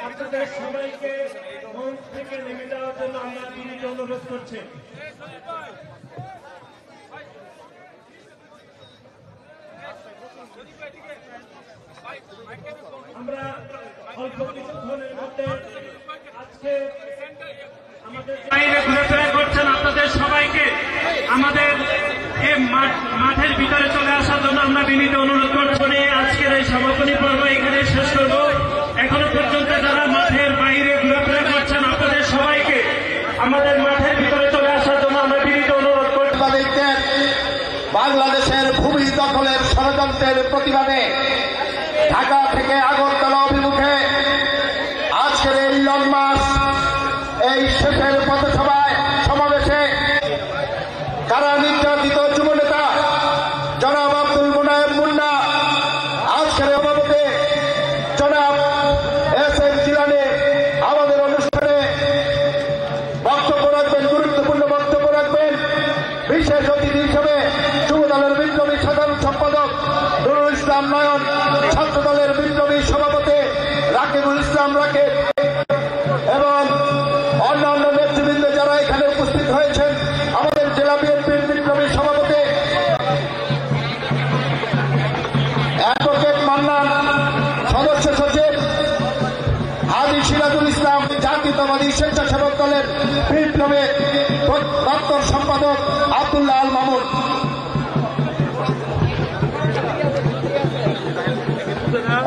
আপনাদের সবাইকে মঞ্চ থেকে নেমে যাওয়ার জন্য আমরা বিনীত অনুরোধ করছি। আমরা অল্প কিছুক্ষণের মধ্যে আজকে আমাদের বাইরে ঘোরাফেরা করছেন আপনাদের সবাইকে আমাদের এই মাঠের ভিতরে চলে আসার জন্য আমরা বিনীত অনুরোধ করছি। আজকের এই সমাপনী পর্ব এখানে শেষ করব। এখনো পর্যন্ত যারা মাঠের বাইরে ঘোরাফেরা করছেন আপনাদের সবাইকে আমাদের মাঠের ভিতরে চলে আসার জন্য আমরা বিনীত অনুরোধ করছি। বাংলাদেশের ভূমি দখলের ষড়যন্ত্রের প্রতিবাদে ঢাকা থেকে আগরতলা অভিমুখে আজকের এই লং মার্চ, এই শেষের পথসভায় সমাবেশে কারা নির্যাতিত যুবনেতা জনাব আব্দুল মুনায়েম মুন্না, আজকের অভাবতে জনাব এস.এম. জিলানী আমাদের অনুষ্ঠানে বক্তব্য রাখবেন, গুরুত্বপূর্ণ বক্তব্য রাখবেন। বিশেষ অতিথি হিসেবে যুবদলের বিপ্লবী সাধারণ সম্পাদক নুরুল ইসলাম নয়ন, ছাত্র দলের বিপ্লবী সভাপতি রাকিবুল ইসলাম রাকিব এবং অন্যান্য নেতৃবৃন্দ যারা এখানে উপস্থিত হয়েছেন, আমাদের জেলা বিএনপির বিপ্লবী সভাপতি অ্যাডভোকেট মান্নান, সদস্য সচিব হাজী সিরাজুল ইসলাম, জাতীয়তাবাদী স্বেচ্ছাসেবক দলের বিপ্লবী দপ্তর সম্পাদক আব্দুল্লাহ আল মামুন।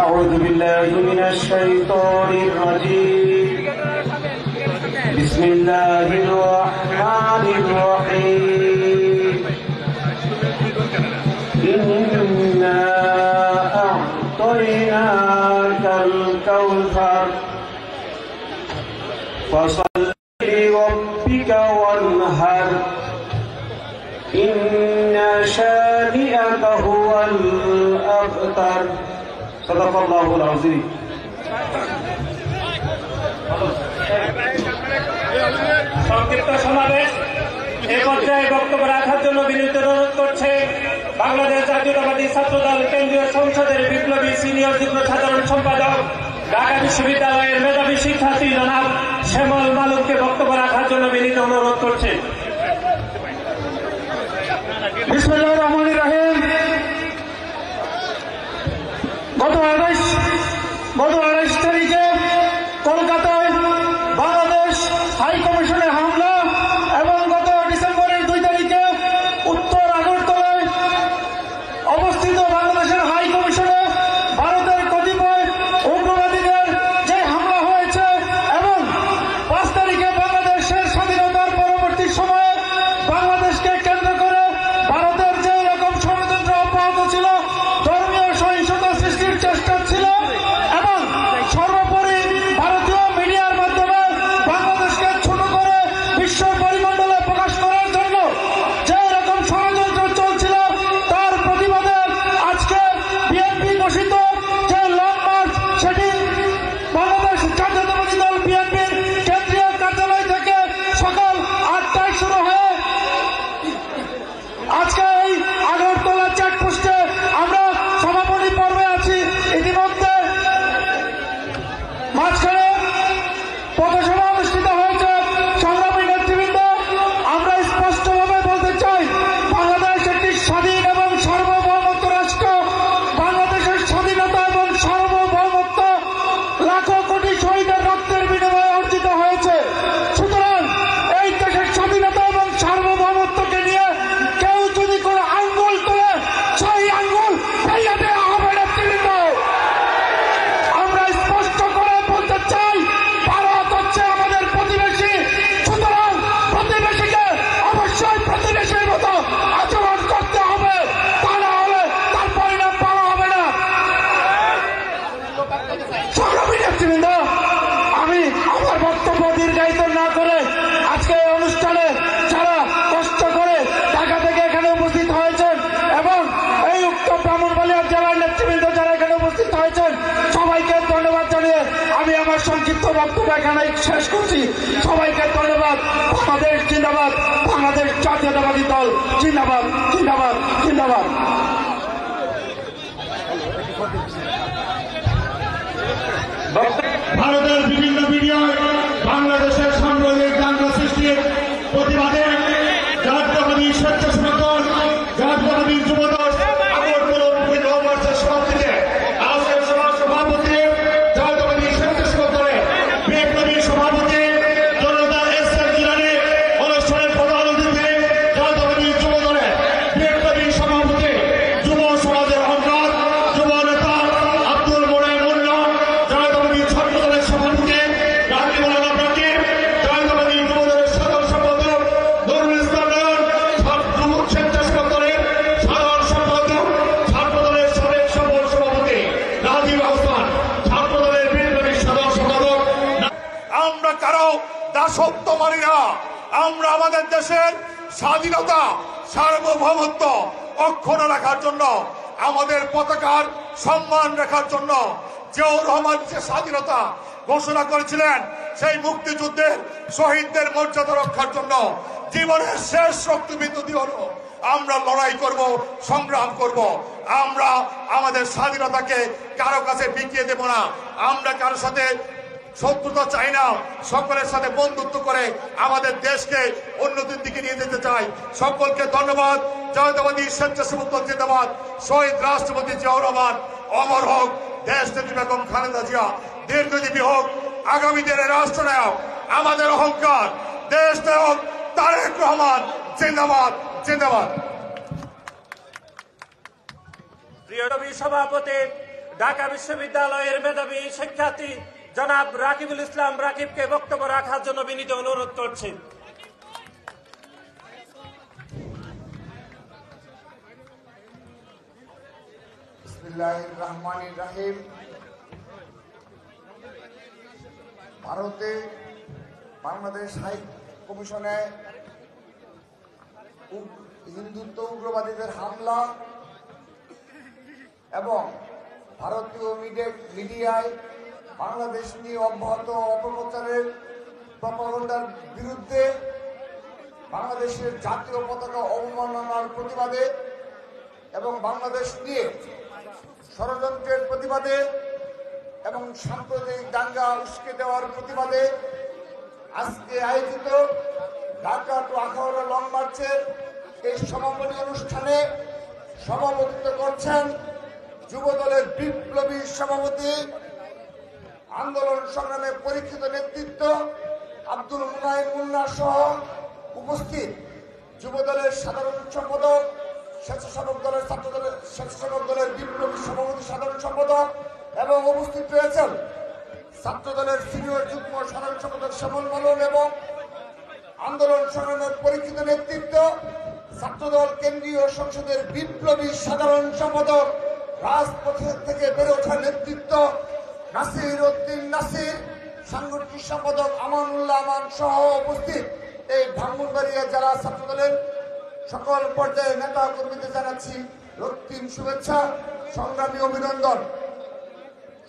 أعوذ بالله من الشيطان الرجيم بسم الله الرحمن الرحيم إنا أعطيناك الكوثر فصل لربك وانهر إن شانئك هو الأبتر صدق الله العظيم। সংক্ষিপ্ত সমাবেশ এই পর্যায়ে বক্তব্য রাখার জন্য বিনীত অনুরোধ করছে বাংলাদেশ জাতীয়তাবাদী ছাত্রদল কেন্দ্রীয় সংসদের বিপ্লবী সিনিয়র যুগ্ম সাধারণ সম্পাদক, ঢাকা বিশ্ববিদ্যালয়ের মেধাবী শিক্ষার্থী জনাব শ্যামল মালুককে বক্তব্য রাখার জন্য বিনীত অনুরোধ করছে। বিসমিল্লাহির রহমানির রহিম। গত 28 তারিখে কলকাতায় বাংলাদেশ হাই কমিশনে হামলা এবং গত ডিসেম্বরের 2 তারিখে উত্তর আগরতলায় অবস্থিত বাংলাদেশের হাই কমিশনে ভারতের কতিপয় উগ্রবাদীদের যে হামলা হয়েছে এবং 5 তারিখে বাংলাদেশের স্বাধীনতার পরবর্তী সময়ে বাংলাদেশকে কেন্দ্র করে ভারতের যে রকম ষড়যন্ত্র অব্যাহত ছিল, ধর্মীয় সহিংসতা সৃষ্টির চেষ্টা ছিল এবং সর্বোপরি ভারতীয় মিডিয়ার মাধ্যমে বাংলাদেশকে ছোট করে বিশ্ব পরিমণ্ডলে প্রকাশ করার জন্য যে রকম ষড়যন্ত্র চলছিল, তার প্রতিবাদে আজকে বিএনপি ঘোষিত যে লং মার্চ, সেটি বাংলাদেশ জাতীয়তাবাদী দল বিএনপির কেন্দ্রীয় কার্যালয় থেকে সকাল 8টায় শুরু হয়ে আজকে এই আগরতলা চেকপোস্টে আমরা সমাপনী পর্বে আছি। ইতিমধ্যে মাঝখানে পথসভা অনুষ্ঠিত হয়েছে। সংগ্রামী নেতৃবৃন্দ, আমরা স্পষ্টভাবে বলতে চাই, বাংলাদেশ একটি স্বাধীন এবং সার্বভৌমত্ব রাষ্ট্র। বাংলাদেশের স্বাধীনতা এবং সার্বভৌমত্ব লাখো কোটি শহীদের রক্তের বিনিময়ে অর্জিত হয়েছে। সুতরাং এই দেশের স্বাধীনতা এবং সার্বভৌমত্বকে নিয়ে কেউ যদি কোনো আঙ্গুল তোলে, সেই আঙ্গুল ফেলে দেওয়া হবে নেতৃবৃন্দ। আমরা স্পষ্ট করে বলতে চাই, ভারত হচ্ছে আমাদের প্রতিবেশী। সুতরাং প্রতিবেশীকে অবশ্যই প্রতিবেশীর মতো আচরণ করতে হবে, তা না হলে তার পরিণাম ভালো হবে না। সংগ্রামী নেতৃবৃন্দ, আমি আমার বক্তব্য দীর্ঘায়িত না করে আজকে এই অনুষ্ঠানে যারা কষ্ট করে ঢাকা থেকে এখানে উপস্থিত হয়েছেন এবং এই উক্ত ব্রাহ্মণবাড়িয়া জেলার নেতৃবৃন্দ যারা এখানে উপস্থিত হয়েছেন, সবাইকে ধন্যবাদ জানিয়ে আমি আমার সংক্ষিপ্ত বক্তব্য এখানে শেষ করছি। সবাইকে ধন্যবাদ। বাংলাদেশ জিন্দাবাদ, বাংলাদেশ জাতীয়তাবাদী দল জিন্দাবাদ, জিন্দাবাদ, জিন্দাবাদ। ভারতের বিভিন্ন ভিডিওয় বাংলাদেশের সাম্প্রদায়িক দাঙ্গা সৃষ্টির প্রতিবাদে জাতীয়বাদী স্বেচ্ছাসেবক দল, জাতীয়বাদী যুবদল আগরতলা নববর্ষের সভাপতিতে আজকের সভার সভাপতি জাতীয়বাদী স্বেচ্ছাসেবক দলের বিপ্লবী সভাপতি জনতা এস.এম. জিলানী, অনুষ্ঠানের প্রধান অতিথি জাতীয়বাদী যুব দলের বিপ্লবী সভাপতি যুব সমাজের অগ্রজ যুব নেতা আব্দুল মোড়ের মোল্লা, জাতীয়বাদী ছাত্র দলের সভাপতি রাকিব উল আলম রাকিব, জাতীয়বাদী যুব দলের সাধারণ সম্পাদক নুরুল ইসলাম নয়ন, স্বেচ্ছাসেবক দলের সাধারণ সম্পাদক, ছাত্র দলের সাবেক সফল সভাপতি রাজীব আহসান, ছাত্র দলের বিপ্লবী সাধারণ সম্পাদক। আমরা কারো দাসত্ব মানি না। আমরা আমাদের দেশের স্বাধীনতা সার্বভৌমত্ব অক্ষুণ্ণ রাখার জন্য, আমাদের পতাকার সম্মান রাখার জন্য, জিয়াউর রহমান যে স্বাধীনতা ঘোষণা করেছিলেন সেই মুক্তিযুদ্ধের শহীদদের মর্যাদা রক্ষার জন্য জীবনের শেষ রক্তবিন্দু দিয়েও আমরা লড়াই করব, সংগ্রাম করব। আমরা আমাদের স্বাধীনতাকে কারো কাছে বিকিয়ে দেব না। আমরা কারোর সাথে শত্রুতা চাই না, সকলের সাথে বন্ধুত্ব করে আমাদের দেশকে উন্নতির দিকে নিয়ে যেতে চাই। সকলকে ধন্যবাদ। জাতীয়বাদী স্বেচ্ছাসেবক দল জিন্দাবাদ। শহীদ রাষ্ট্রপতি জিয়াউর রহমান অমর হোক। দেশ নেত্রী বেগম খালেদা জিয়া দীর্ঘজীবী হোক। আগামী দিনের রাষ্ট্রনায়ক আমাদের অহংকার দেশ নায়ক তারেক রহমান জিন্দাবাদ, জিন্দাবাদ। প্রিয় সভাপতি ঢাকা বিশ্ববিদ্যালয়ের মেধাবী শিক্ষার্থী জনাব রাকিবুল ইসলাম রাকিবকে বক্তব্য রাখার জন্য বিনীত অনুরোধ করছি। বিসমিল্লাহির রহমানির রহিম। ভারতে বাংলাদেশ হাই কমিশনে হিন্দুত্ব উগ্রবাদীদের হামলা এবং ভারতীয় মিডিয়ায় বাংলাদেশ নিয়ে অব্যাহত অপপ্রচারের প্রপাগান্ডার বিরুদ্ধে, বাংলাদেশের জাতীয় পতাকা অবমাননার প্রতিবাদে এবং বাংলাদেশ নিয়ে ষড়যন্ত্রের প্রতিবাদে এবং সাম্প্রদায়িক দাঙ্গা উস্কে দেওয়ার প্রতিবাদে আজকে আয়োজিত ঢাকা টু আখাউড়া লং মার্চের এই সমাপনী অনুষ্ঠানে সভাপতিত্ব করছেন যুবদলের বিপ্লবী সভাপতি, আন্দোলন সংগ্রামে পরীক্ষিত নেতৃত্ব আব্দুল মুনাইম মুন্না সহ উপস্থিত যুবদলের সাধারণ সম্পাদক, স্বেচ্ছাসেবক দলের ছাত্র দলের স্বেচ্ছাসেবক দলের বিপ্লবী সভাপতি সাধারণ সম্পাদক এবং উপস্থিত রয়েছেন ছাত্র দলের সিনিয়র যুগ্ম সাধারণ সম্পাদক শ্যামল মালন এবং আন্দোলন সংগ্রামের পরীক্ষিত নেতৃত্ব ছাত্রদল কেন্দ্রীয় সংসদের বিপ্লবী সাধারণ সম্পাদক, রাজপথে থেকে বেড়ে ওঠা নেতৃত্ব নাসির উদ্দিন নাসির, সাংগঠনিক সম্পাদক আমানুল্লাহ আমান সহ উপস্থিত এই ব্রাহ্মণবাড়িয়া জেলা ছাত্রদলের সকল পর্যায়ের নেতা কর্মীদের জানাচ্ছি রক্তিম শুভেচ্ছা, সংগ্রামী অভিনন্দন।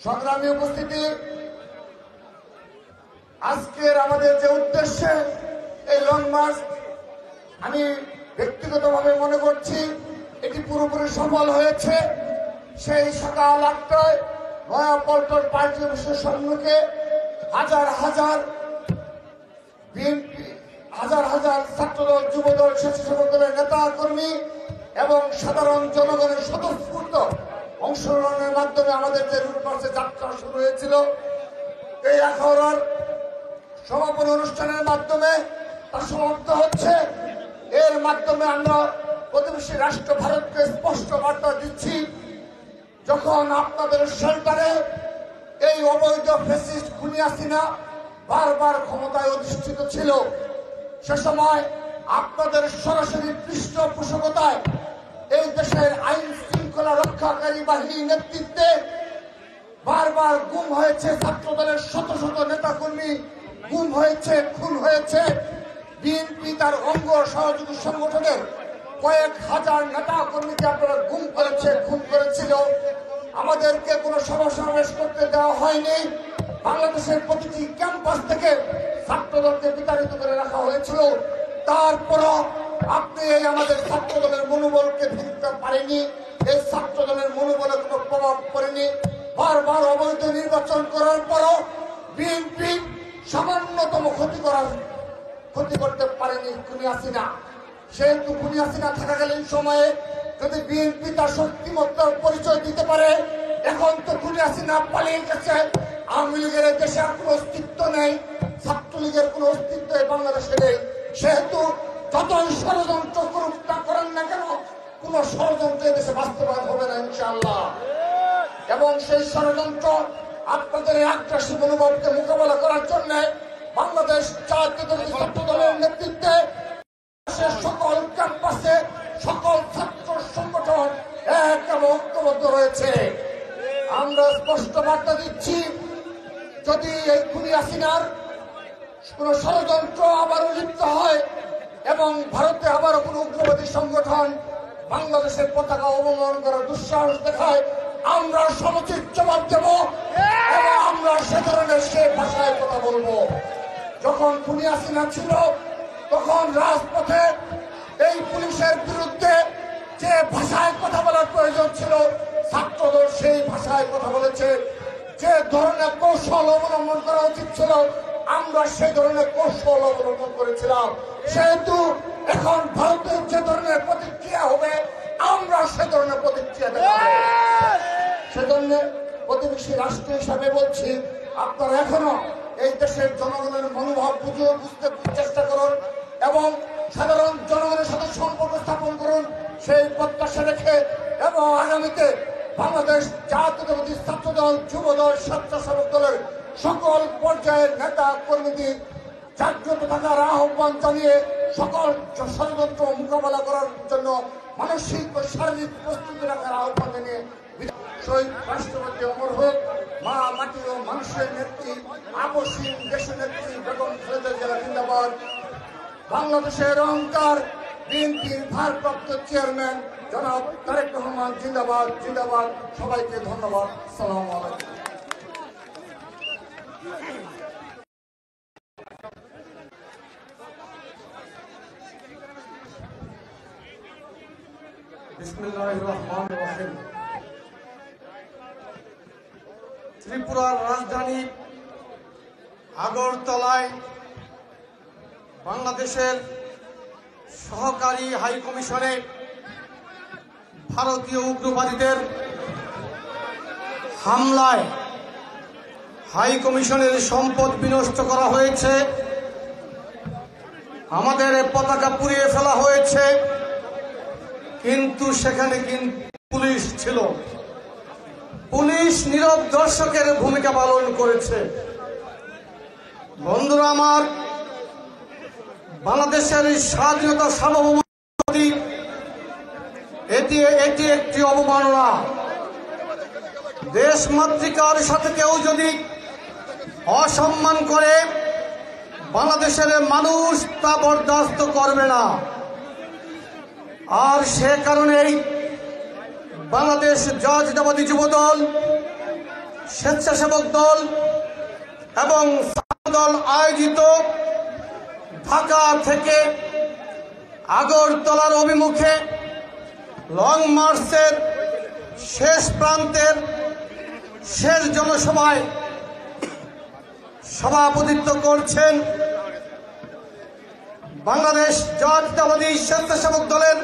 সংগ্রামী উপস্থিতি, আজকের আমাদের যে উদ্দেশ্যে এই লং মার্চ, আমি ব্যক্তিগতভাবে মনে করছি এটি পুরোপুরি সফল হয়েছে। সেই সকাল 8টায় নয়াপল্টন পার্টি অফিসের সম্মুখে হাজার হাজার বিএনপি, হাজার হাজার ছাত্রদল, যুবদল, স্বেচ্ছাসেবক দলের নেতা কর্মী এবং সাধারণ জনগণের স্বতঃস্ফূর্ত অংশগ্রহণের মাধ্যমে আমাদের যে রুট মার্চের যাত্রা শুরু হয়েছিল, এই আখাউড়ার সমাপনী অনুষ্ঠানের মাধ্যমে তা সমাপ্ত হচ্ছে। এর মাধ্যমে আমরা প্রতিবেশী রাষ্ট্র ভারতকে স্পষ্ট বার্তা দিচ্ছি, যখন আপনাদের শেল্টারে এই অবৈধ ফ্যাসিস্ট খুনি হাসিনা বারবার ক্ষমতায় অধিষ্ঠিত ছিল, সে সময় আপনাদের সরাসরি পৃষ্ঠপোষকতায় এই দেশের আইন শৃঙ্খলা রক্ষাকারী বাহিনীর নেতৃত্বে বারবার গুম হয়েছে ছাত্রদলের শত শত নেতাকর্মী, গুম হয়েছে, খুন হয়েছে। বিএনপি তার অঙ্গ সহযোগী সংগঠনের কয়েক হাজার নেতা কর্মীকে আপনারা গুম করেছে, খুন করেছিল। আমাদেরকে কোনো সভা সমাবেশ করতে দেওয়া হয়নি। বাংলাদেশের প্রতিটি ক্যাম্পাস থেকে ছাত্রদলকে বিতাড়িত করে রাখা হয়েছিল। তারপরও আপনি এই আমাদের ছাত্রদলের মনোবলকে ভেঙতে পারেনি। এই ছাত্রদলের মনোবলে কোনো প্রভাব পড়েনি। বারবার অবৈধ নির্বাচন করার পরও বিএনপি সামান্যতম ক্ষতি করতে পারেনি খুনি হাসিনা। সেহেতু খুনি হাসিনা থাকাকালীন সময়ে যদি বিএনপি তার শক্তিমত্তার পরিচয় দিতে পারে, এখন তো খুনি হাসিনা পালিয়ে গেছে, আওয়ামী লীগের দেশে আর কোনো অস্তিত্ব নেই, ছাত্রলীগের কোনো অস্তিত্ব এই বাংলাদেশে নেই। সেহেতু যতই ষড়যন্ত্র করুক না করেন না কেন, কোন ষড়যন্ত্র দেশে বাস্তবায়ন হবে না ইনশাআল্লাহ। এবং সেই ষড়যন্ত্র আপনাদের এই আগ্রাসী মনোভাবকে মোকাবেলা করার জন্য বাংলাদেশ জাতীয়তাবাদী ছাত্র দলের নেতৃত্বে সকল ক্যাম্পাসে সকল ছাত্র সংগঠন এক এবং ঐক্যবদ্ধ রয়েছে। আমরা স্পষ্ট বার্তা দিচ্ছি, যদি এই খুনি হাসিনার কোন ষড়যন্ত্র আবারও লিপ্ত হয় এবং ভারতে আবারও কোন উগ্রবাদী সংগঠন বাংলাদেশের পতাকা অবমাননা করার দুঃসাহস দেখায়, আমরা সমুচিত জবাব দেব এবং আমরা সে ধরনের সে ভাষায় কথা বলবো। যখন খুনি হাসিনা ছিল তখন রাজপথে এই পুলিশের বিরুদ্ধে যে ভাষায় কথা বলার প্রয়োজন ছিল, ছাত্রদল সেই ভাষায় কথা বলেছে। যে ধরনের কৌশল অবলম্বন করা উচিত ছিল, আমরা সেই ধরনের কৌশল অবলম্বন করেছিলাম। সেহেতু এখন ভারতের যে ধরনের প্রতিক্রিয়া হবে, আমরা সে ধরনের প্রতিক্রিয়া দেব। সেজন্য প্রতিবেশী রাষ্ট্র হিসাবে বলছি, আপনারা এখনো এই দেশের জনগণের মনোভাব বুঝতে চেষ্টা করুন এবং সাধারণ জনগণের সাথে সম্পর্ক স্থাপন করুন সেই প্রত্যাশা রেখে, এবং আগামীতে বাংলাদেশ জাতীয়তাবাদী ছাত্র দল, যুব দল, স্বেচ্ছাসেবক দলের সকল পর্যায়ের নেতা কর্মীদের জাগ্রত থাকার আহ্বান জানিয়ে সকল ষড়যন্ত্র মোকাবেলা করার জন্য মানসিক ও শারীরিক প্রস্তুতি রাখার আহ্বান জানিয়ে শহীদ রাষ্ট্রপতি অমর হোক, মা মাটি ও মানুষের নেত্রী আপসীন দেশনেত্রী বেগম খালেদা জিয়া জিন্দাবাদ, বাংলাদেশের অহংকার বিএনপির ভারপ্রাপ্ত চেয়ারম্যান জনাব তারেক রহমান জিন্দাবাদ জিন্দাবাদ। সবাইকে ধন্যবাদ। আসসালামু আলাইকুম। বিসমিল্লাহির রহমানির রহিম। ত্রিপুরার রাজধানী আগরতলায় বাংলাদেশের সহকারী হাই কমিশনে ভারতীয় উগ্রবাদীদের হামলায় হাই কমিশনের সম্পদ বিনষ্ট করা হয়েছে, আমাদের পতাকা পুড়িয়ে ফেলা হয়েছে, কিন্তু সেখানে পুলিশ ছিল। পুলিশ নীরব দর্শকের ভূমিকা পালন করেছে। বন্ধুরা আমার, বাংলাদেশের স্বাধীনতা সার্বভৌমত্ব এটি একটি অবমাননা। দেশ মাতৃকার সাথে কেউ যদি অসম্মান করে, বাংলাদেশের মানুষ তা বরদাস্ত করবে না। আর সে কারণেই বাংলাদেশ জাতীয়তাবাদী যুব দল, স্বেচ্ছাসেবক দল এবং ছাত্র দল আয়োজিত ঢাকা থেকে আগরতলার অভিমুখে লং মার্চের শেষ প্রান্তের শেষ জনসভায় সভাপতিত্ব করছেন বাংলাদেশ জাতীয়তাবাদী স্বেচ্ছাসেবক দলের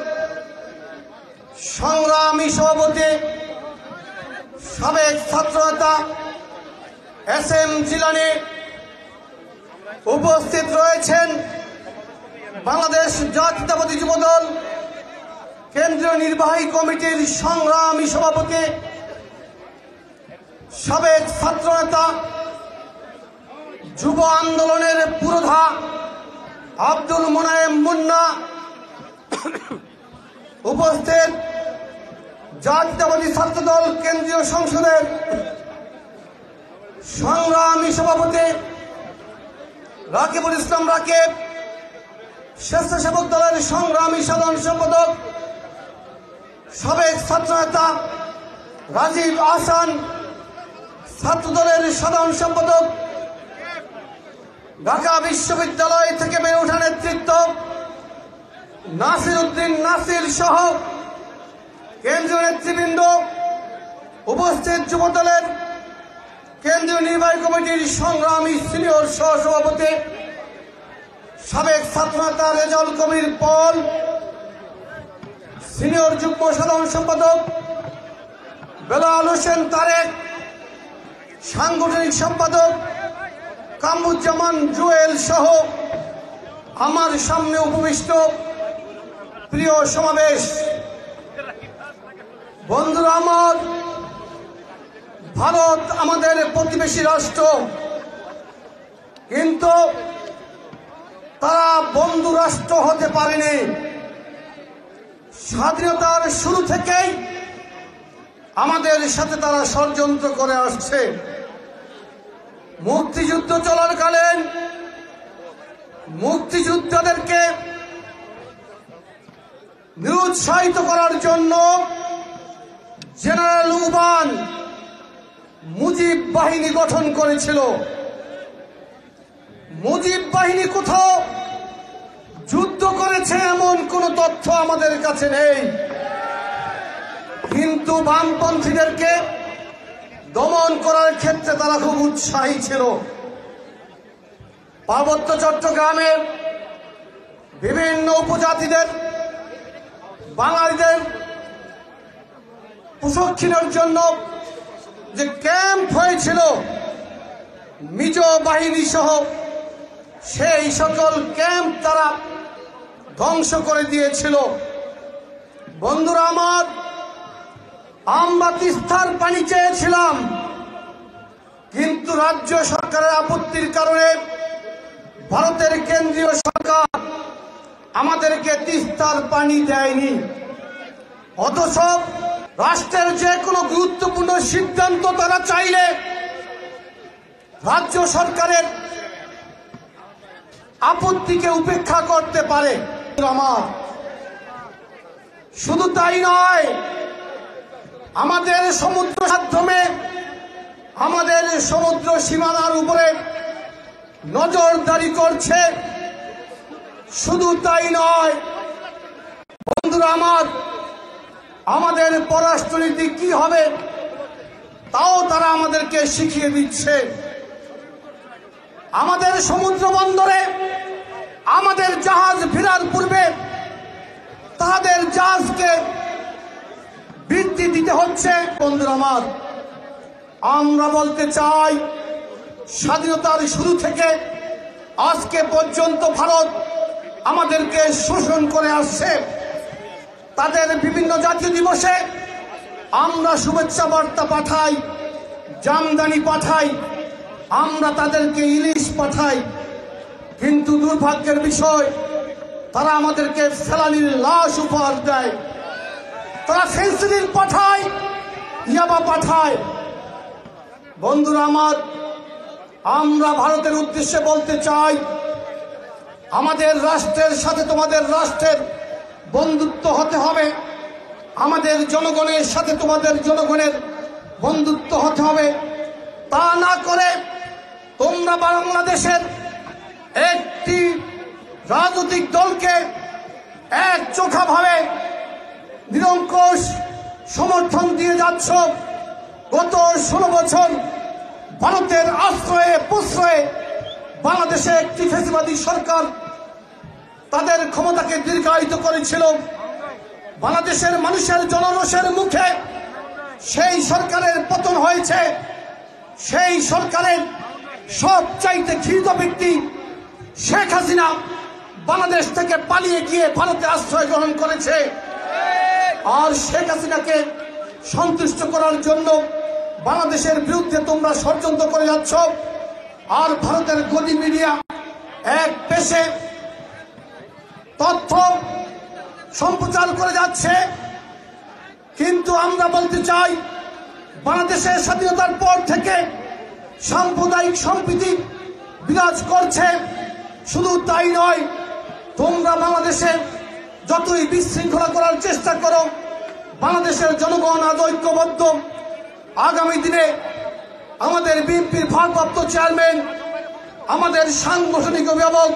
সংগ্রামী সভাপতি, সাবেক ছাত্রনেতা SM জিলানী। উপস্থিত রয়েছেন বাংলাদেশ জাতীয়তাবাদী যুব দল কেন্দ্রীয় নির্বাহী কমিটির সংগ্রামী সভাপতি, সাবেক ছাত্রনেতা, যুব আন্দোলনের পুরোধা আব্দুল মোনায়েম মুন্না। উপস্থিত জাতীয়তাবাদী ছাত্র দল কেন্দ্রীয় সংসদের সংগ্রামী সভাপতি রাকিবুল ইসলাম রাকিব, স্বেচ্ছাসেবক দলের সংগ্রামী সাধারণ সম্পাদক, সাবেক ছাত্রনেতা রাজীব আহসান, ছাত্র দলের সাধারণ সম্পাদক, ঢাকা বিশ্ববিদ্যালয় থেকে বেড়ে ওঠা নেতৃত্ব নাসির উদ্দিন নাসির সহ কেন্দ্রীয় নেতৃবৃন্দ, উপস্থিত যুব দলের কেন্দ্রীয় নির্বাহী কমিটির সংগ্রামী সিনিয়র সহসভাপতি সাবেক ছাত্রনেতা রেজাউল কবির পল, সিনিয়র যুগ্ম সাধারণ সম্পাদক বেলাল হোসেন তারেক, সাংগঠনিক সম্পাদক কামরুজ্জামান জুয়েল সহ আমার সামনে উপবিষ্ট প্রিয় সমাবেশ, বন্ধুরা আমার, ভারত আমাদের প্রতিবেশী রাষ্ট্র, কিন্তু তারা বন্ধু রাষ্ট্র হতে পারেনি। স্বাধীনতার শুরু থেকেই আমাদের সাথে তারা ষড়যন্ত্র করে আসছে। মুক্তিযুদ্ধ চলাকালীন মুক্তিযোদ্ধাদেরকে নিরুৎসাহিত করার জন্য জেনারেল উবান মুজিব বাহিনী গঠন করেছিল। মুজিব বাহিনী কোথাও যুদ্ধ করেছে এমন কোন তথ্য আমাদের কাছে নেই, কিন্তু বামপন্থীদেরকে দমন করার ক্ষেত্রে তারা খুব উৎসাহী ছিল। পার্বত্য চট্টগ্রামের বিভিন্ন উপজাতিদের, বাঙালিদের প্রশিক্ষণের জন্য যে ক্যাম্প হয়েছিল মিজ বাহিনী সহ, সেই সকল ক্যাম্প তারা ধ্বংস করে দিয়েছিল। বন্ধুরা আমার, আমরা তিস্তার পানি চেয়েছিলাম, কিন্তু রাজ্য সরকারের আপত্তির কারণে ভারতের কেন্দ্রীয় সরকার আমাদেরকে তিস্তার পানি দেয়নি। অথচ রাষ্ট্রের যে কোনো গুরুত্বপূর্ণ সিদ্ধান্ত তারা চাইলে রাজ্য সরকারের আপত্তিকে উপেক্ষা করতে পারে। আমার শুধু তাই নয়, আমাদের সমুদ্র মাধ্যমে আমাদের সমুদ্র সীমানার উপরে নজরদারি করছে। শুধু তাই নয় বন্ধুরা আমার, আমাদের পররাষ্ট্রনীতি কি হবে তাও তারা আমাদেরকে শিখিয়ে দিচ্ছে। আমাদের সমুদ্র বন্দরে আমাদের জাহাজ ফেরার পূর্বে তাদের জাহাজকে বৃত্তি দিতে হচ্ছে। বন্ধুরা আমার, আমরা বলতে চাই, স্বাধীনতার শুরু থেকে আজকে পর্যন্ত ভারত আমাদেরকে শোষণ করে আসছে। তাদের বিভিন্ন জাতীয় দিবসে আমরা শুভেচ্ছা বার্তা পাঠাই, জামদানি পাঠাই, আমরা তাদেরকে ইলিশ পাঠাই, কিন্তু দুর্ভাগ্যের বিষয় তারা আমাদেরকে ফেলানির লাশ উপহার দেয়। তারা ফেন্সিডিল পাঠায়, ইয়াবা পাঠায়। বন্ধুরা আমার, আমরা ভারতের উদ্দেশ্যে বলতে চাই, আমাদের রাষ্ট্রের সাথে তোমাদের রাষ্ট্রের বন্ধুত্ব হতে হবে, আমাদের জনগণের সাথে তোমাদের জনগণের বন্ধুত্ব হতে হবে। তা না করে তোমরা বাংলাদেশের একটি রাজনৈতিক দলকে একচোখাভাবে নিরঙ্কুশ সমর্থন দিয়ে যাচ্ছ। গত 16 বছর ভারতের আশ্রয়ে প্রশ্রয়ে বাংলাদেশে একটি ফ্যাসিবাদী সরকার তাদের ক্ষমতাকে দীর্ঘায়িত করেছিল। বাংলাদেশের মানুষের জনরোষের মুখে সেই সরকারের পতন হয়েছে। সেই সরকারের সবচাইতে ঘৃণিত ব্যক্তি শেখ হাসিনা বাংলাদেশ থেকে পালিয়ে গিয়ে ভারতে আশ্রয় গ্রহণ করেছে। আর শেখ হাসিনাকে সন্তুষ্ট করার জন্য বাংলাদেশের বিরুদ্ধে তোমরা ষড়যন্ত্র করে যাচ্ছ। আর ভারতের গদি মিডিয়া এক পেশে তথ্য সম্প্রচার করে যাচ্ছে। কিন্তু আমরা বলতে চাই, বাংলাদেশের স্বাধীনতার পর থেকে সাম্প্রদায়িক সম্প্রীতি বিরাজ করছে। শুধু তাই নয়, তোমরা বাংলাদেশে যতই বিশৃঙ্খলা করার চেষ্টা করো, বাংলাদেশের জনগণ আজ ঐক্যবদ্ধ। আগামী দিনে আমাদের বিএনপির ভারপ্রাপ্ত চেয়ারম্যান, আমাদের সাংগঠনিক অভিভাবক,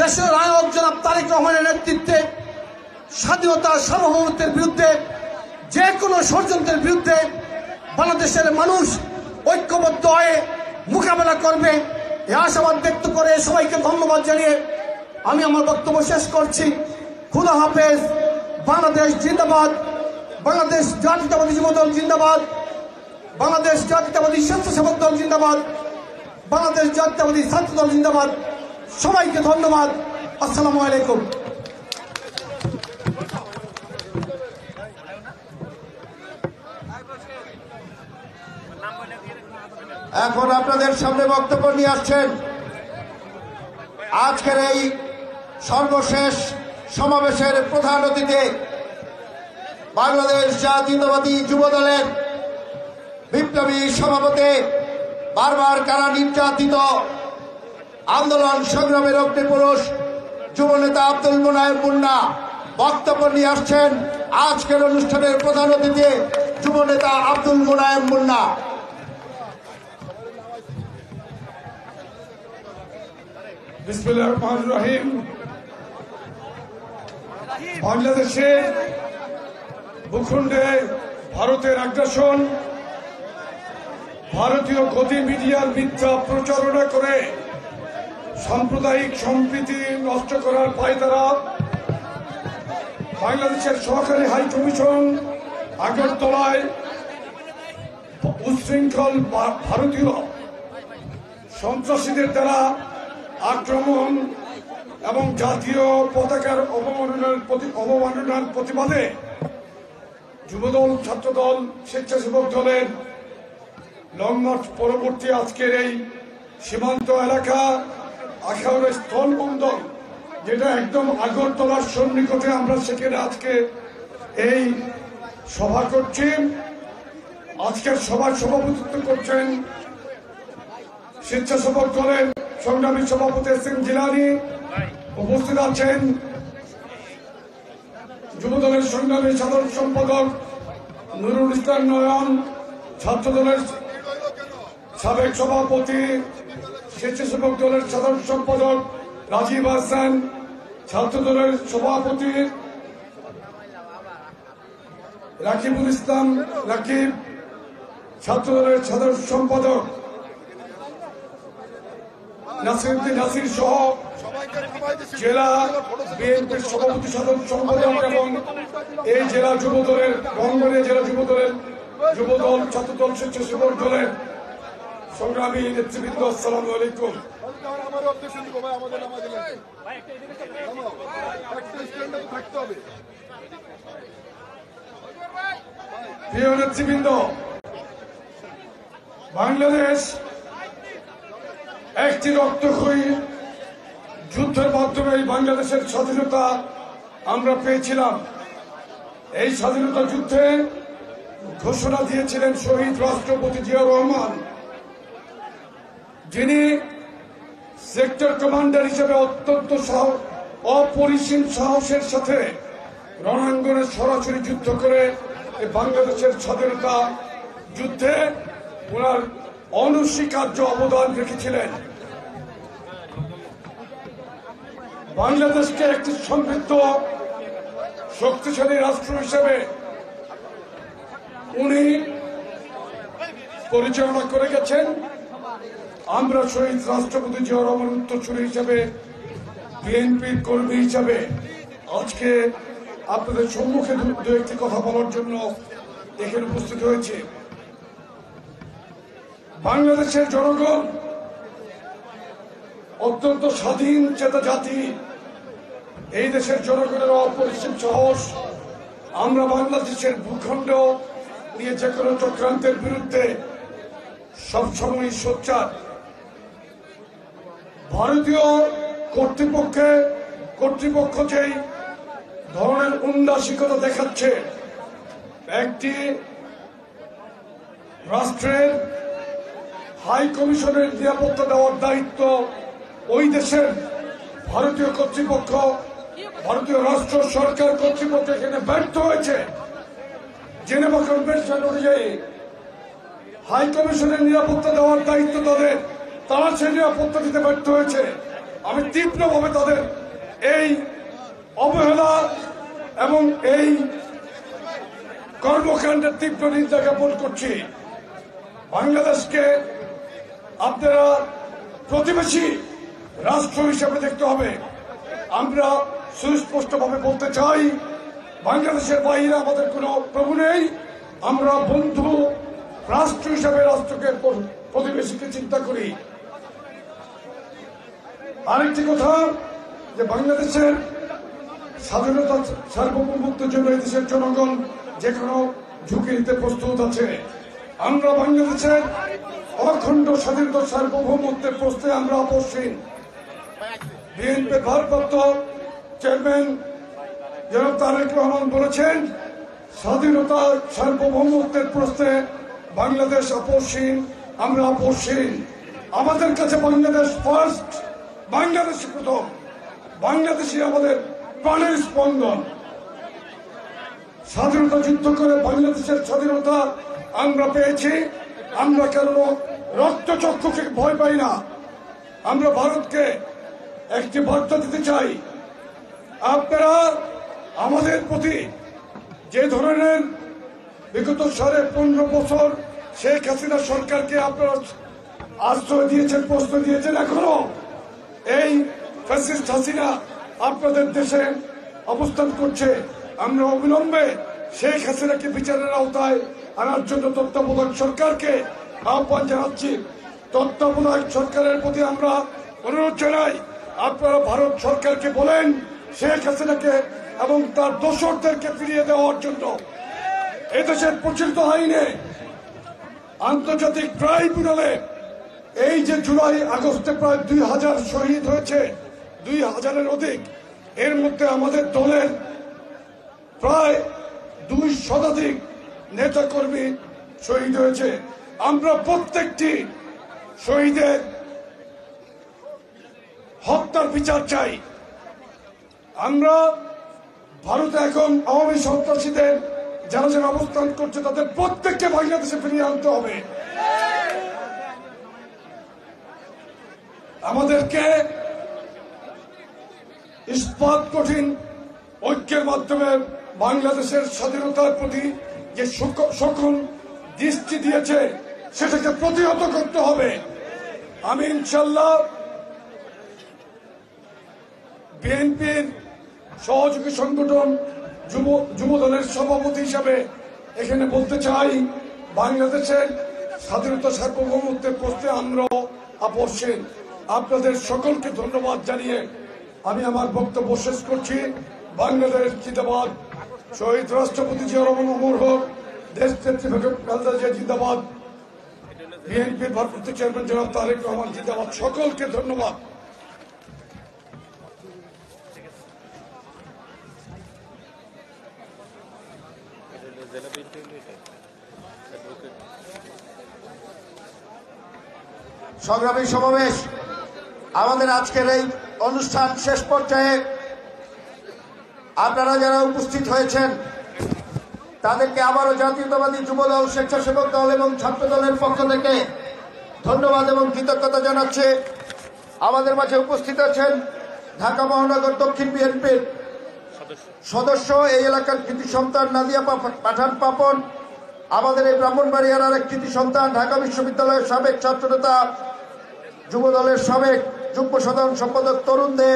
দেশের নায়ক জনাব তারেক রহমানের নেতৃত্বে স্বাধীনতার সার্বভৌমত্বের বিরুদ্ধে, যে কোনো ষড়যন্ত্রের বিরুদ্ধে বাংলাদেশের মানুষ ঐক্যবদ্ধ হয়ে মোকাবেলা করবে এই আশাবাদ ব্যক্ত করে সবাইকে ধন্যবাদ জানিয়ে আমি আমার বক্তব্য শেষ করছি। খুদা হাফেজ। বাংলাদেশ জিন্দাবাদ। বাংলাদেশ জাতীয়তাবাদী যুবদল জিন্দাবাদ। বাংলাদেশ জাতীয়তাবাদী স্বেচ্ছাসেবক দল জিন্দাবাদ। বাংলাদেশ জাতীয়তাবাদী ছাত্র দল জিন্দাবাদ। সবাইকে ধন্যবাদ। আসসালামু আলাইকুম। এখন আপনাদের সামনে বক্তব্য নিয়ে আসছেন আজকের এই সর্বশেষ সমাবেশের প্রধান অতিথি বাংলাদেশ জাতীয়তাবাদী যুবদলের বিপ্লবী সভাপতি, বারবার কারা নির্যাতিত আন্দোলন সংগ্রামের অগ্নিপুরুষ যুবনেতা আব্দুল মোনায়েম মুন্না বক্তব্য নিয়ে আসছেন। আজকের অনুষ্ঠানের প্রধান অতিথি যুবনেতা আব্দুল মোনায়েম মুন্না। বিসমিল্লাহির রহমানির রহিম। বাংলাদেশের ভূখণ্ডে ভারতের আগ্রাসন, ভারতীয় গতি মিডিয়ার মিথ্যা প্রচারণা করে সাম্প্রদায়িক সম্প্রীতি নষ্ট করার পায়তারা বাংলাদেশের সহকারী হাই কমিশন আগরতলায় উচ্ছৃঙ্খল ভারতীয় সন্ত্রাসীদের দ্বারা আক্রমণ এবং জাতীয় পতাকার অবমাননার প্রতিবাদে যুবদল, ছাত্রদল, স্বেচ্ছাসেবক দলের লং মার্চ পরবর্তী আজকের এই সীমান্ত এলাকা আখাউড়া স্থলবন্দর, যেটা একদম আগরতলার সন্নিকটে, আমরা সেখানে আজকে এই সভা করছি। আজকের সভার সভাপতিত্ব করছেন স্বেচ্ছাসেবক দলের সংগ্রামী সভাপতি এস.এম. জিলানী। উপস্থিত আছেন যুবদলের সংগ্রামী সাধারণ সম্পাদক নুরুল ইসলাম নয়ন, ছাত্রদলের সাবেক সভাপতি, স্বেচ্ছাসেবক দলের সাধারণ সম্পাদক রাজীব হাসান, ছাত্রদলের সভাপতি রাকিবুল ইসলাম রাকিব, ছাত্রদলের সাধারণ সম্পাদক নাসিরউদ্দিন নাসির সহ জেলা বিএনপির সভাপতি সাধারণ সম্পাদক এবং এই জেলা যুবদলের রংবাড়িয়া জেলা যুবদলের যুবদল, ছাত্রদল, স্বেচ্ছাসেবক দলের সংগ্রামী নেতৃবৃন্দ, আসসালামু আলাইকুম। প্রিয় নেতৃবৃন্দ, বাংলাদেশ একটি রক্তক্ষয়ী যুদ্ধের মাধ্যমে বাংলাদেশের স্বাধীনতা আমরা পেয়েছিলাম। এই স্বাধীনতা যুদ্ধে ঘোষণা দিয়েছিলেন শহীদ রাষ্ট্রপতি জিয়া রহমান, যিনি সেক্টর কমান্ডার হিসেবে অত্যন্ত অপরিসীম সাহসের সাথে রণাঙ্গনে সরাসরি যুদ্ধ করে বাংলাদেশের স্বাধীনতা যুদ্ধে ওনার অনস্বীকার্য অবদান রেখেছিলেন। বাংলাদেশকে একটি সমৃদ্ধ শক্তিশালী রাষ্ট্র হিসেবে উনি পরিচালনা করে গেছেন। আমরা শহীদ রাষ্ট্রপতি জিয়া রহমান উত্তরসূরি হিসেবে, বিএনপির কর্মী হিসাবে আজকে আপনাদের সম্মুখে দু একটি কথা বলার জন্য এখানে উপস্থিত হয়েছে। বাংলাদেশের জনগণ অত্যন্ত স্বাধীন চেতা জাতি। এই দেশের জনগণের অপরিসীম সাহস। আমরা বাংলাদেশের ভূখণ্ড নিয়ে যে কোনো চক্রান্তের বিরুদ্ধে সবসময় সোচ্চার। ভারতীয় কর্তৃপক্ষ যেই ধরনের উন্দাসিকতা দেখাচ্ছে, একটি রাষ্ট্রের হাই কমিশনের নিরাপত্তা দেওয়ার দায়িত্ব ওই দেশের ভারতীয় কর্তৃপক্ষ, ভারতীয় রাষ্ট্র সরকার কর্তৃপক্ষ এখানে ব্যর্থ হয়েছে। জেনেভা কনভেনশন অনুযায়ী হাই কমিশনের নিরাপত্তা দেওয়ার দায়িত্ব তাদের, তারা সেই নিরাপত্তা দিতে ব্যর্থ হয়েছে। আমি তীব্রভাবে তাদের এই অবহেলা এবং এই কর্মকাণ্ডের তীব্র নিন্দা জ্ঞাপন করছি। বাংলাদেশকে আপনারা প্রতিবেশী রাষ্ট্র হিসেবে দেখতে হবে। আমরা সুস্পষ্টভাবে বলতে চাই, বাংলাদেশের বাইরে আমাদের কোনো প্রভু নেই। আমরা বন্ধু রাষ্ট্র হিসেবে রাষ্ট্রকে প্রতিবেশীকে চিন্তা করি। আরেকটি কথা, যে বাংলাদেশের স্বাধীনতা সার্বভৌমত্বের জন্য এই দেশের জনগণ যে কোনো ঝুঁকি নিতে প্রস্তুত আছে। আমরা বাংলাদেশের অখণ্ড স্বাধীনতা সার্বভৌমত্বের প্রশ্নে আমরা আপোষহীন। বিএনপির ভারপ্রাপ্ত চেয়ারম্যান জনাব তারেক রহমান বলেছেন, স্বাধীনতা সার্বভৌমত্বের প্রশ্নে বাংলাদেশ আপোষহীন, আমরা আপোষহীন। আমাদের কাছে বাংলাদেশ ফার্স্ট, বাংলাদেশ প্রথম, বাংলাদেশই আমাদের প্রাণের স্পন্দন। স্বাধীনতা যুদ্ধ করে বাংলাদেশের স্বাধীনতা আমরা পেয়েছি। আমরা কেন রক্তচক্ষুকে ভয় পাই না। আমরা ভারতকে একটি বার্তা দিতে চাই, আপনারা আমাদের প্রতি যে ধরনের বিগত 15.5 বছর শেখ হাসিনা সরকারকে আপনারা আশ্রয় দিয়েছেন, প্রশ্ন দিয়েছেন, এখনো এই ফ্যাসিস্ট হাসিনা আপনাদের দেশে অবস্থান করছে। আমরা অবিলম্বে শেখ হাসিনাকে বিচারের আওতায় আনার জন্য তত্ত্বাবধায়ক সরকারকে আহ্বান জানাচ্ছি। তত্ত্বাবধায়ক সরকারের প্রতি আমরা অনুরোধ জানাই, আপনারা ভারত সরকারকে বলেন শেখ হাসিনাকে এবং তার দোসরদেরকে ফিরিয়ে দেওয়ার জন্য। এদেশের প্রচলিত আইনে আন্তর্জাতিক ট্রাইব্যুনালে এই যে জুলাই আগস্টে প্রায় 2000 শহীদ হয়েছে, 2000-এর অধিক, এর মধ্যে আমাদের দলের প্রায় 2 শতাধিক নেতা কর্মী শহীদ হয়েছে। আমরা প্রত্যেকটি শহীদের হত্যার বিচার চাই। আমরা ভারতে এখন আওয়ামী সন্ত্রাসীদের যারা যারা অবস্থান করছে তাদের প্রত্যেককে বাংলাদেশে ফিরিয়ে আনতে হবে। আমাদেরকে ইস্পাত কঠিন ঐক্যের মাধ্যমে বাংলাদেশের স্বাধীনতার প্রতি যে সকল দৃষ্টি দিয়েছে সেটাকে প্রতিহত করতে হবে। আমি ইনশাল্লাহ বিএনপির সহযোগী সংগঠন যুব দলের সভাপতি হিসাবে এখানে বলতে চাই, বাংলাদেশের স্বাধীনতা সার্বভৌমত্বের প্রশ্নে আমরাও আপোষহীন। আপনাদের সকলকে ধন্যবাদ জানিয়ে আমি আমার বক্তব্য শেষ করছি। বাংলাদেশ জিন্দাবাদ, শহীদ রাষ্ট্রপতি জিয়া রহমান অমর হোক, দেশ নেত্রী বেগম খালেদা জিয়া জিন্দাবাদ, বিএনপির ভারপ্রাপ্ত চেয়ারম্যান জনাব তারেক রহমান জিন্দাবাদ। সকলকে ধন্যবাদ। সংগ্রামী সমাবেশ, আমাদের আজকের এই অনুষ্ঠান শেষ পর্যায়ে আপনারা যারা উপস্থিত হয়েছেন তাদেরকে আবারও জাতীয়তাবাদী যুবদল, স্বেচ্ছাসেবক দল এবং ছাত্র দলের পক্ষ থেকে ধন্যবাদ এবং কৃতজ্ঞতা জানাচ্ছে। আমাদের মাঝে উপস্থিত আছেন ঢাকা মহানগর দক্ষিণ বিএনপির সদস্য, এই এলাকার কৃতি সন্তান নাদিয়া পাঠান পাপন, আমাদের এই ব্রাহ্মণবাড়িয়ার আরেক কৃতি সন্তান, ঢাকা বিশ্ববিদ্যালয়ের সাবেক ছাত্রনেতা, যুব দলের সাবেক যুগ্ম সাধারণ সম্পাদক তরুণ দে,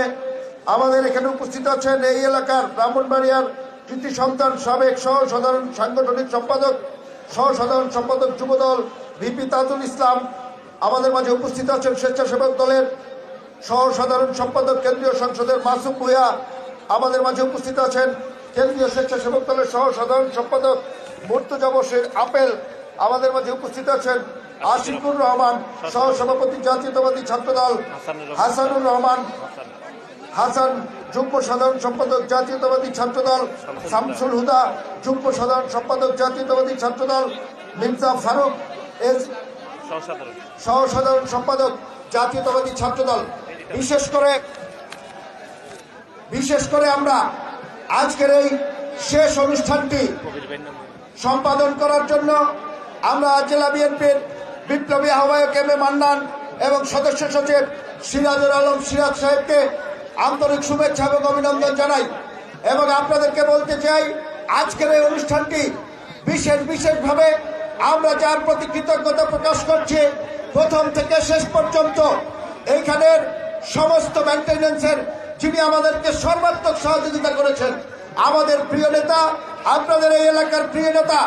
আমাদের এখানে উপস্থিত আছেন এই এলাকার ব্রাহ্মণবাড়িয়ার কৃতি সন্তান সাবেক সহ সাধারণ সাংগঠনিক সম্পাদক, সহ সাধারণ সম্পাদক যুবদল ভিপি তাজুল ইসলাম, আমাদের মাঝে উপস্থিত আছেন স্বেচ্ছাসেবক দলের সহ সাধারণ সম্পাদক কেন্দ্রীয় সংসদের মাসুম ভূঁইয়া, আমাদের মাঝে উপস্থিত আছেন কেন্দ্রীয় স্বেচ্ছাসেবক দলের সহ সাধারণ সম্পাদক মুর্তজা বশির আপেল, আমাদের মাঝে উপস্থিত আছেন আশিকুর রহমান, সহ সভাপতি জাতীয়তাবাদী ছাত্রদল হাসানুর রহমান হাসান, যুগ্ম সাধারণ সম্পাদক জাতীয়তাবাদী ছাত্রদল শামসুল হুদা, যুগ্ম সাধারণ সম্পাদক জাতীয়তাবাদী ছাত্রদল মির্জা ফারুক, সহ সাধারণ সম্পাদক জাতীয়তাবাদী ছাত্রদল। বিশেষ করে আমরা আজকের এই শেষ অনুষ্ঠানটি সম্পাদন করার জন্য আমরা জেলা বিএনপির বিপ্লবী আহ্বায়ক এম এ মান্নান এবং সদস্য সচিব সিরাজুল আলম সিরাজ সাহেবকে আন্তরিক শুভেচ্ছা এবং অভিনন্দন জানাই। এবং আপনাদেরকে বলতে চাই, আজকের এই অনুষ্ঠানটি বিশেষভাবে আমরা যার প্রতি কৃতজ্ঞতা প্রকাশ করছি প্রথম থেকে শেষ পর্যন্ত এইখানের সমস্ত মেইনটেনেন্সের যিনি আমাদেরকে সর্বাত্মক সহযোগিতা করেছেন, আমাদের প্রিয় নেতা, আপনাদের এই এলাকার প্রিয় নেতা,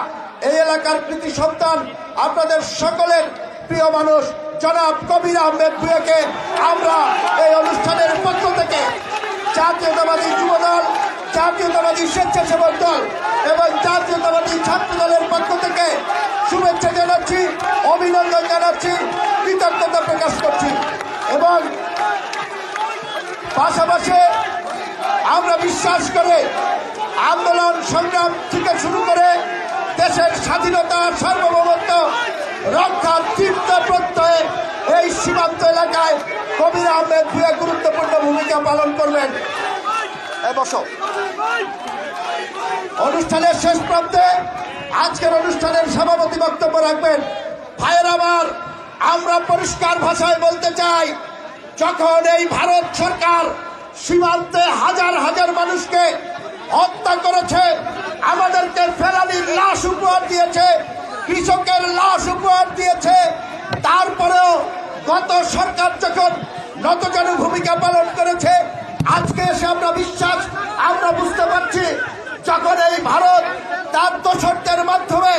এই এলাকার কৃতি সন্তান, আপনাদের সকলের প্রিয় মানুষ জনাব কবির আহমেদ ভূঁইয়াকে আমরা এই অনুষ্ঠানের পক্ষ থেকে জাতীয়তাবাদী যুবদল, জাতীয়তাবাদী স্বেচ্ছাসেবক দল এবং জাতীয়তাবাদী ছাত্র দলের পক্ষ থেকে শুভেচ্ছা জানাচ্ছি, অভিনন্দন জানাচ্ছি, কৃতজ্ঞতা প্রকাশ করছি। এবং পাশাপাশি আমরা বিশ্বাস করে আন্দোলন সংগ্রাম থেকে শুরু করে দেশের স্বাধীনতা সার্বভৌমত্ব রক্ষার তীব্র প্রত্যয়ে এই সীমান্ত এলাকায় কবির আহমেদ ভূঁইয়া গুরুত্বপূর্ণ ভূমিকা পালন করবেন। অনুষ্ঠানের শেষ প্রান্তে আজকের অনুষ্ঠানের সভাপতি বক্তব্য রাখবেন। ভাইয়ের আমার, আমরা পরিষ্কার ভাষায় বলতে চাই, যখন এই ভারত সরকার সীমান্তে হাজার হাজার মানুষকে হত্যা করেছে, আমাদেরকে ফেরানির লাশ উপহার দিয়েছে, কৃষকের লাশ উপহার দিয়েছে, তারপরেও গত সরকার যখন নতজানু ভূমিকা পালন করেছে, আজকে এসে আমরা বুঝতে পারছি যখন এই ভারত তার দোসরদের মাধ্যমে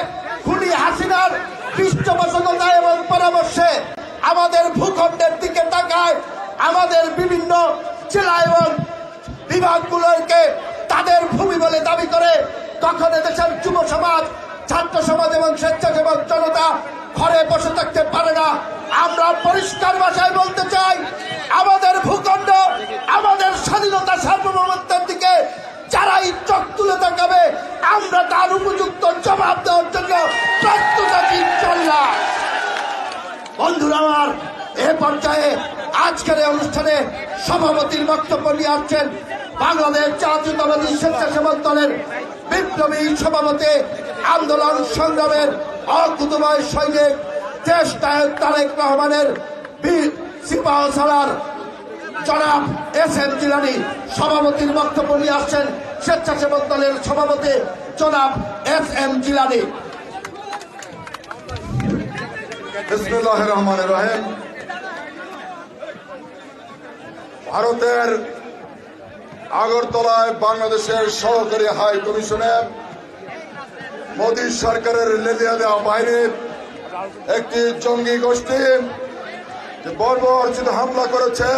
খুনি হাসিনার পৃষ্ঠপোষকতা এবং পরামর্শে আমাদের ভূখণ্ডের দিকে তাকায়, আমাদের বিভিন্ন জেলা এবং বিভাগগুলোকে তাদের ভূমি বলে দাবি করে, তখন এদেশের যুব সমাজ, ছাত্র সমাজ এবং স্বেচ্ছাসেবক জনতা ঘরে বসে থাকতে পারে না। আমরা পরিষ্কার ভাষায় বলতে চাই, আমাদের ভূখণ্ড, আমাদের স্বাধীনতা সার্বভৌমত্বের দিকে যারাই চোখ তুলে তাকাবে, আমরা তার উপযুক্ত জবাব দেওয়ার জন্য প্রস্তুত আছি ইনশাআল্লাহ। বন্ধুরা আমার, এ পর্যায়ে আজকের এই অনুষ্ঠানে সভাপতির বক্তব্য নিয়ে আসছেন বাংলাদেশ জাতীয়তাবাদী স্বেচ্ছাসেবক দলের বিপ্লবী সভাপতি, আন্দোলন সংগ্রামের অকুতময় সৈনিক, দেশ নায়ক তারেক রহমানের সিপাহসালার জনাব এস.এম. জিলানী। সভাপতির বক্তব্য নিয়ে আসছেন স্বেচ্ছাসেবক দলের সভাপতি জনাব এস.এম. জিলানী। বিসমিল্লাহির রহমানির রহিম। ভারতের আগরতলায় বাংলাদেশের সহকারী হাই কমিশনে মোদী সরকারের লেলিয়া দেওয়া বাহিনীর একটি জঙ্গি গোষ্ঠী যে বর্বরচিত হামলা করেছে,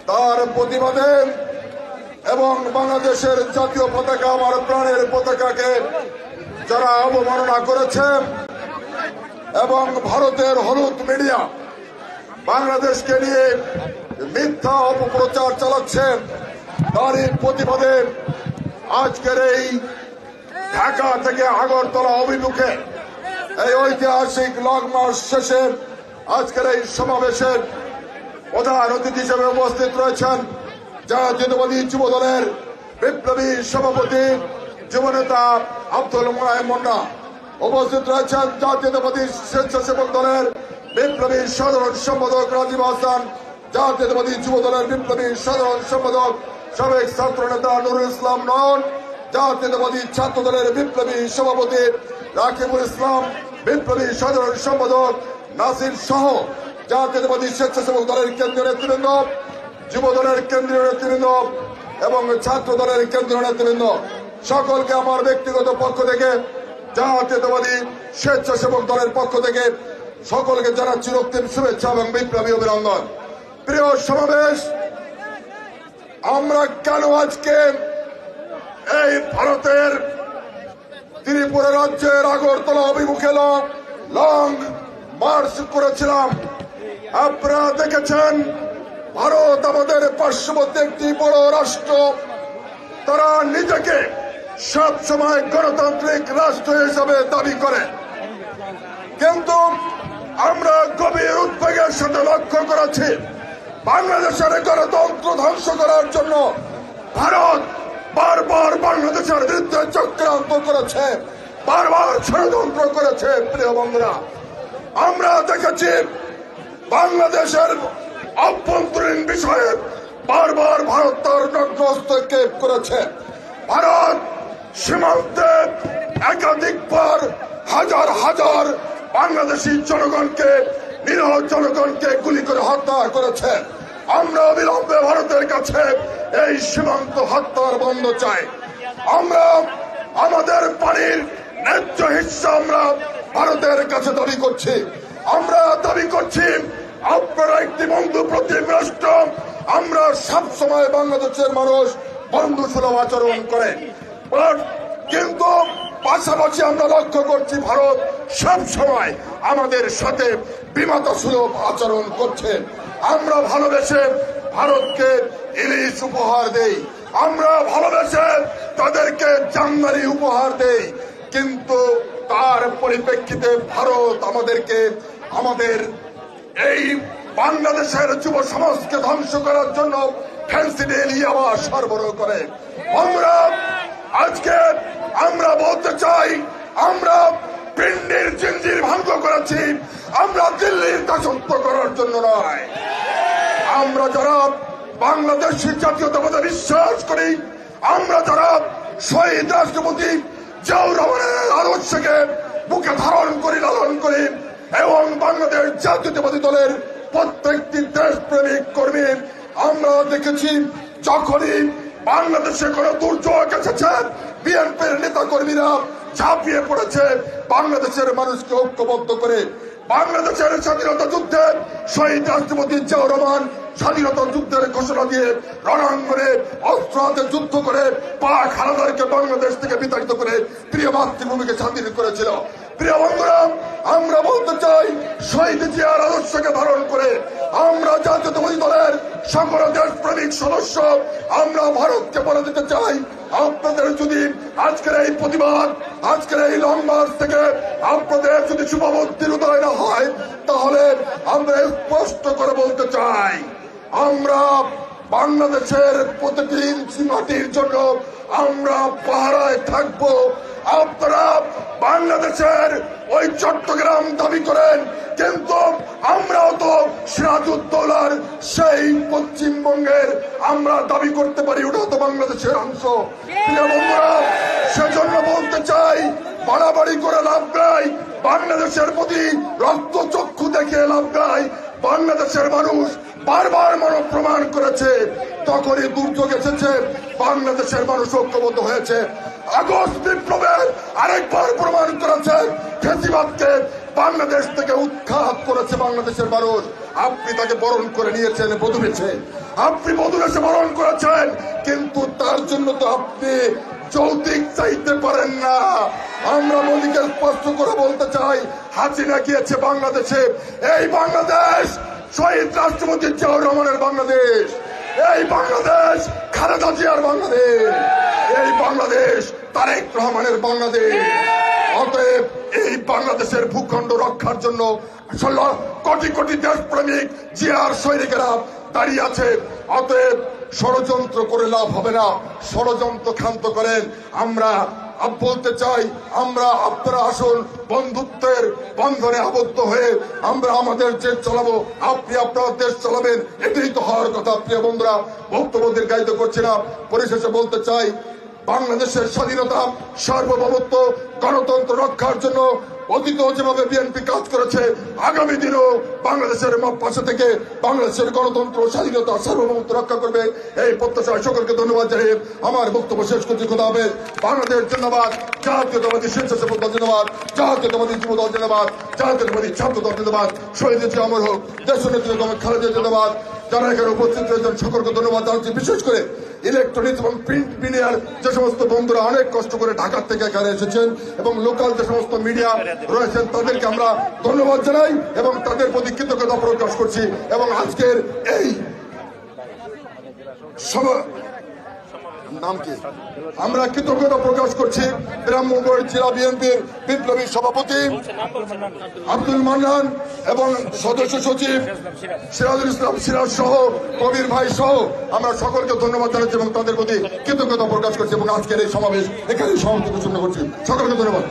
তার প্রতিবাদে এবং বাংলাদেশের জাতীয় পতাকা, আমার প্রাণের পতাকাকে যারা অবমাননা করেছে এবং ভারতের হলুদ মিডিয়া বাংলাদেশকে নিয়ে মিথ্যা অপপ্রচার চালাচ্ছে, তারই প্রতিবাদে আজকের এই ঢাকা থেকে আগরতলা অভিমুখে এই ঐতিহাসিক লং মার্চ শেষে আজকের এই সমাবেশের প্রধান অতিথি হিসেবে উপস্থিত রয়েছেন জাতীয়তাবাদী যুব দলের বিপ্লবী সভাপতি যুবনেতা আব্দুল মোনায়েম মুন্না, উপস্থিত রয়েছেন জাতীয়তাবাদী স্বেচ্ছাসেবক দলের বিপ্লবী সাধারণ সম্পাদক রাজীব হাসান, জাতীয়তাবাদী যুব দলের বিপ্লবী সাধারণ সম্পাদক সাবেক ছাত্র নেতা নুরুল ইসলাম নয়ন, জাতীয়তাবাদী ছাত্র দলের বিপ্লবী সভাপতি রাকিবুল ইসলাম, বিপ্লবী সাধারণ সম্পাদক নাসির সহ জাতীয়তাবাদী স্বেচ্ছাসেবক দলের কেন্দ্রীয় নেতৃবৃন্দ, যুব দলের কেন্দ্রীয় নেতৃবৃন্দ এবং ছাত্র দলের কেন্দ্রীয় নেতৃবৃন্দ, সকলকে আমার ব্যক্তিগত পক্ষ থেকে, জাতীয়তাবাদী স্বেচ্ছাসেবক দলের পক্ষ থেকে সকলকে জানাচ্ছি রক্তিম শুভেচ্ছা এবং বিপ্লবী অভিনন্দন। প্রিয় সমাবেশ, আমরা কেন আজকে এই ভারতের ত্রিপুরা রাজ্যের আগরতলা অভিমুখে লং মার্চ করেছিলাম? আপনারা দেখেছেন ভারত আমাদের পার্শ্ববর্তী একটি বড় রাষ্ট্র, তারা নিজেকে সবসময় গণতান্ত্রিক রাষ্ট্র হিসাবে দাবি করে, কিন্তু আমরা গভীর উদ্বেগের সাথে লক্ষ্য করেছি বাংলাদেশের গণতন্ত্র ধ্বংস করার জন্য ভারত বারবার বাংলাদেশের বিরুদ্ধে চক্রান্ত করেছে, বারবার ষড়যন্ত্র করেছে। প্রিয় বন্ধুরা, আমরা দেখেছি বাংলাদেশের অভ্যন্তরীণ বিষয়ে বারবার ভারত তার নগ্ন হস্তক্ষেপ করেছে। ভারত সীমান্তে একাধিকবার হাজার হাজার বাংলাদেশি জনগণকে, নিরহ জনগণকে গুলি করে হত্যা করেছে। আমরা অবিলম্বে ভারতের কাছে এই সীমান্ত হত্যার বন্ধ চাই। আমরা আমাদের পানির ন্যায্য হিস্সা আমরা ভারতের কাছে দাবি করছি। আমরা দাবি করছি আপনারা একটি বন্ধু প্রতিম রাষ্ট্র, আমরা সবসময় বাংলাদেশের মানুষ বন্ধু সুলভ আচরণ করে, কিন্তু পাশাপাশি আমরা লক্ষ্য করছি ভারত সব সময় আমাদের সাথে বিমাতা সুলভ আচরণ করছে। আমরা ভালোবেসে ভারতকে ইলিশ উপহার দেই, আমরা ভালোবেসে তাদেরকে জামদানি উপহার দেই, কিন্তু তার পরিপ্রেক্ষিতে ভারত আমাদেরকে আমাদের এই বাংলাদেশের যুব সমাজকে ধ্বংস করার জন্য ফেন্সিডিল ইয়াবা সরবরাহ করে। বন্ধুরা, আজকে আমরা বলতে চাই, আমরা পিন্ডির জিঞ্জির ভঙ্গ করেছি, আমরা দিল্লির দাসত্ব করার জন্য নয়। আমরা যারা বাংলাদেশি জাতীয়তাবাদে বিশ্বাস করি, আমরা যারা শহীদ রাষ্ট্রপতি জিয়াউর রহমানের আদর্শকে বুকে ধারণ করি, লালন করি, এবং বাংলাদেশ জাতীয়তাবাদী দলের প্রত্যেকটি দেশপ্রেমিক কর্মী, আমরা দেখেছি যখনই বাংলাদেশে কোনো দুর্যোগ এসেছে বিএনপির নেতা কর্মীরা ঝাঁপিয়ে পড়েছে বাংলাদেশের মানুষকে ঐক্যবদ্ধ করে। বাংলাদেশের স্বাধীনতা যুদ্ধে শহীদ রাষ্ট্রপতি জিয়াউর রহমান স্বাধীনতা যুদ্ধের ঘোষণা দিয়ে রণাঙ্গনে অস্ত্র হাতে যুদ্ধ করে পাক হানাদারকে বাংলাদেশ থেকে বিতাড়িত করে প্রিয় মাতৃভূমিকে স্বাধীন করেছিল। প্রিয় বন্ধুরা, আমরা বলতে চাই শহীদ জিয়ার আদর্শকে ধারণ করে আমরা জাতীয়তাবাদী দলের সকল দেশপ্রেমিক সদস্য আমরা ভারতকে বলে দিতে চাই, আপনাদের যদি আজকের এই প্রতিবাদ, আজকের এই লং মার্চ থেকে আপনাদের যদি শুভবুদ্ধির উদয় না হয়, তাহলে আমরা স্পষ্ট করে বলতে চাই আমরা বাংলাদেশের প্রতিটি ইঞ্চি মাটির জন্য আমরা পাহারায় থাকবো। আপনারা বাংলাদেশের ওই চট্টগ্রাম দাবি করেন, কিন্তু আমরাও তো সিরাজউদ্দৌলার সেই পশ্চিমবঙ্গের আমরা দাবি করতে পারি, ওটা তো বাংলাদেশের অংশ। প্রিয় বন্ধুরা, সেজন্য বলতে চাই বাড়াবাড়ি করে লাভ নাই, বাংলাদেশের প্রতি রক্তচক্ষু দেখে লাভ নাই। বাংলাদেশের মানুষ বারবার প্রমাণ করেছে, তখনই দুর্যোগ এসেছে বাংলাদেশের মানুষ ঐক্যবদ্ধ হয়েছে। আগস্ট বিপ্লবের আরেকবার প্রমাণ করেছে ফ্যাসিবাদকে বাংলাদেশ থেকে উৎখাত করেছে বাংলাদেশের মানুষ। আপনি তাকে বরণ করে নিয়েছেন বধূবেশে, আপনি বধূবেশে বরণ করেছেন, কিন্তু তার জন্য তো আপনি যৌতুক চাইতে পারেন না। আমরা মোদীকে স্পষ্ট করে বলতে চাই, হাসিনা গিয়েছে বাংলাদেশে, এই বাংলাদেশ শহীদ রাষ্ট্রপতি জিয়াউর রহমানের বাংলাদেশ, এই বাংলাদেশ খালেদা জিয়ার বাংলাদেশ, এই বাংলাদেশ তারেক রহমানের বাংলাদেশ। অতএব এই বাংলাদেশের ভূখণ্ড রক্ষার জন্য কোটি কোটি দেশপ্রেমিক জিয়ার সৈনিকেরা দাঁড়িয়ে আছে। অতএব ষড়যন্ত্র করে লাভ হবে না, ষড়যন্ত্র ক্ষান্ত করেন। আমরা বলতে চাই, আমরা আপনারা আসুন বন্ধুত্বের বন্ধনে আবদ্ধ হয়ে আমরা আমাদের দেশ চালাবো, আপনি আপনার দেশ চালাবেন, এটাই তো হওয়ার কথা। প্রিয় বন্ধুরা, বক্তব্য দীর্ঘায়িত করছি না, পরিশেষে বলতে চাই বাংলাদেশের স্বাধীনতা, সার্বভৌমত্ব, গণতন্ত্র রক্ষার জন্য অতীতেও যেভাবে বিএনপি কাজ করেছে, আগামী দিনেও বাংলাদেশের পাশে থেকে বাংলাদেশের গণতন্ত্র, স্বাধীনতা, সার্বভৌমত্ব রক্ষা করবে, এই প্রত্যাশায় সকলকে ধন্যবাদ জানিয়ে আমার বক্তব্য শেষ করছি। খোদা হাফেজ। বাংলাদেশ জিন্দাবাদ, জাতীয়তাবাদী স্বেচ্ছাসেবক দল জিন্দাবাদ, জাতীয়তাবাদী যুব দল জিন্দাবাদ, জাতীয়তাবাদী ছাত্র দল জিন্দাবাদ, শহীদ জিয়া অমর হোক, দেশনেত্রী খালেদা জিন্দাবাদ। যারা এখানে উপস্থিত রয়েছেন সকলকে ধন্যবাদ জানাচ্ছি। বিশেষ করে ইলেকট্রনিক্স এবং প্রিন্ট মিডিয়ার যে সমস্ত বন্ধুরা অনেক কষ্ট করে ঢাকার থেকে এখানে এসেছেন এবং লোকাল যে সমস্ত মিডিয়া রয়েছেন তাদেরকে আমরা ধন্যবাদ জানাই এবং তাদের প্রতি কৃতজ্ঞতা প্রকাশ করছি। এবং আজকের এই নাম কি আমরা কৃতজ্ঞতা প্রকাশ করছি ব্রাহ্মণবাড়িয়া জেলা বিএনপির বিপ্লবী সভাপতি আব্দুল মান্নান এবং সদস্য সচিব সিরাজুল ইসলাম সিরাজ সহ কবির ভাই সহ আমরা সকলকে ধন্যবাদ জানাচ্ছি এবং তাদের প্রতি কৃতজ্ঞতা প্রকাশ করছি এবং আজকের এই সমাবেশ এখানে সমাপ্ত ঘোষণা করছি। সকলকে ধন্যবাদ।